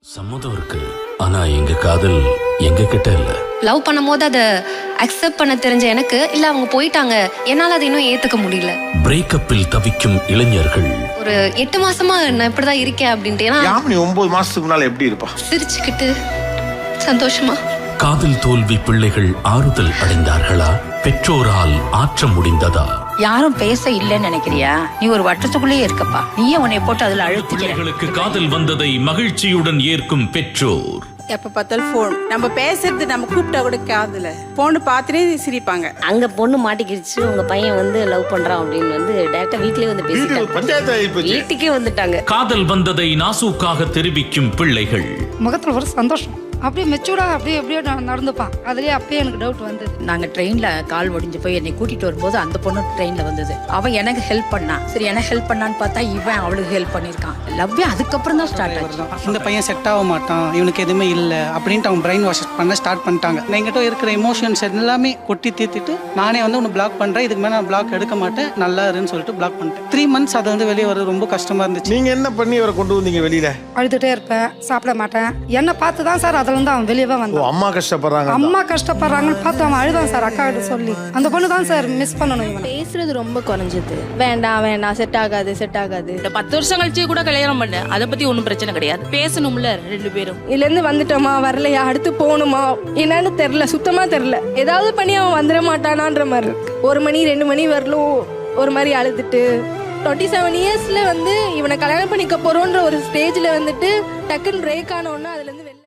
சம்மதம் இருக்கு, ஆனா எங்க காதல் எங்க கிட்ட இல்ல. லவ் பண்ணும்போது அதை அக்செப்ட் பண்ண தெரிஞ்ச எனக்கு இல்ல அவங்க போயிட்டாங்க, என்னால அதை இன்னும் ஏத்துக்க முடியல. பிரேக்கப்பில் தவிக்கும் இளைஞர்கள். ஒரு 8 மாசமா நான் இப்படிதான் இருக்கேன் அப்படின்ட்டு. ஏன்னா யாமினி 9 மாசத்துக்கு முன்னால எப்படி இருப்பா? சிரிச்சுக்கிட்டு சந்தோஷமா. காதல் தோல்வி பிள்ளைகள் ஆறுதல் அடைந்தார்களா? பெற்றோரால் ஆற்ற முடிந்ததா? யாரும் பேச இல்லைன்னு நினைக்கிறியா? நீ ஒரு வட்டத்துக்குள்ளேயே இருக்கப்பா. நீயே உன்னை போட்டு அதுல அழுத்திக்கிற. பிள்ளைகளுக்கு காதல் வந்ததை மகிழ்ச்சியுடன் ஏற்கும் பெற்றோர். எப்ப பார்த்தாலும் போன், நம்ம பேசுறது நம்ம கூப்பிட்டா கூட காதுல போன் பார்த்துட்டே சிரிப்பாங்க. அங்க பொண்ணு மாட்டிக்கிடுச்சு, உங்க பையன் வந்து லவ் பண்றான் அப்படின்னு வந்து டைரக்டா வீட்லயே வந்து பேசிட்டாங்க. பஞ்சாயத்து ஆயிப்போச்சு. வீட்டுக்கே வந்துட்டாங்க. காதல் வந்ததை நாசூக்காக தெரிவிக்கும் பிள்ளைகள். முகத்துல ஒரு சந்தோஷம், அப்படியே மெச்சூர்டா அப்படியே எப்படியோ நடந்துப்பான். அதுலயே அப்பயே எனக்கு டவுட் வந்தது. நாங்க ட்ரெயின்ல கால் ஒடிஞ்சு போய் என்னை கூட்டிட்டு வரும்போது அந்த பொண்ணு ட்ரெயின்ல வந்தது. அவன் எனக்கு ஹெல்ப் பண்ணா. சரி, எனக்கு ஹெல்ப் பண்ணான்னு பார்த்தா இவன் அவளுக்கு ஹெல்ப் பண்ணிருக்கான். லவ்வே அதுக்கப்புறம் தான் ஸ்டார்ட் ஆச்சு. இந்த பையன் செட் ஆக மாட்டான், இவனுக்கு எதுவுமே இல்லை அப்படின்ட்டு அவங்க பிரெயின் வாஷ் பண்ண ஸ்டார்ட் பண்ணிட்டாங்க. என்கிட்ட இருக்கிற எமோஷன்ஸ் எல்லாமே கொட்டி தீர்த்துட்டு நானே வந்து உன்னை பிளாக் பண்றேன், இதுக்கு மேலே நான் பிளாக் எடுக்க மாட்டேன், நல்லா இருன்னு சொல்லிட்டு பிளாக் பண்ணிட்டேன். 3 months அது வந்து வெளியே வர ரொம்ப கஷ்டமா இருந்துச்சு. நீங்க என்ன பண்ணி அவரை கொண்டு வந்தீங்க வெளியில? அழுதுட்டே இருப்பேன், சாப்பிட மாட்டேன். என்னை பார்த்து தான் சார் அதுல இருந்து அவன் வெளியவே வந்தான். அம்மா கஷ்டப்படுறாங்க. அம்மா கஷ்டப்படுறாங்கன்னு பார்த்து அவன் அழுதான் சார். அக்கா கிட்ட சொல்லி அந்த பொண்ணு தான் சார் மிஸ் பண்ணணும். இவனை பேசுறது ரொம்ப குறைஞ்சது. வேண்டாம் வேண்டாம், செட் ஆகாது செட் ஆகாது. 10 வருஷம் கழிச்சு கூட கல்யாணம் பண்ண, அதை பத்தி ஒன்றும் பிரச்சனை கிடையாது. பேசணும்ல 2 பேரும். இதுல இருந்து வந்துட்டோமா வரலையா, அடுத்து போகணுமா என்னன்னு தெரியல, சுத்தமா தெரியல. ஏதாவது பண்ணி அவன் வந்துட மாட்டானான்ற மாதிரி இருக்கு. 1 மணி 2 மணி வரலும் ஒரு மாதிரி அழுதுட்டு 27 இயர்ஸ்ல வந்து இவனை கல்யாணம் பண்ணிக்க போறோன்ற ஒரு ஸ்டேஜ்ல வந்துட்டு டக்குன்னு பிரேக் ஆன உடனே அதுல இருந்து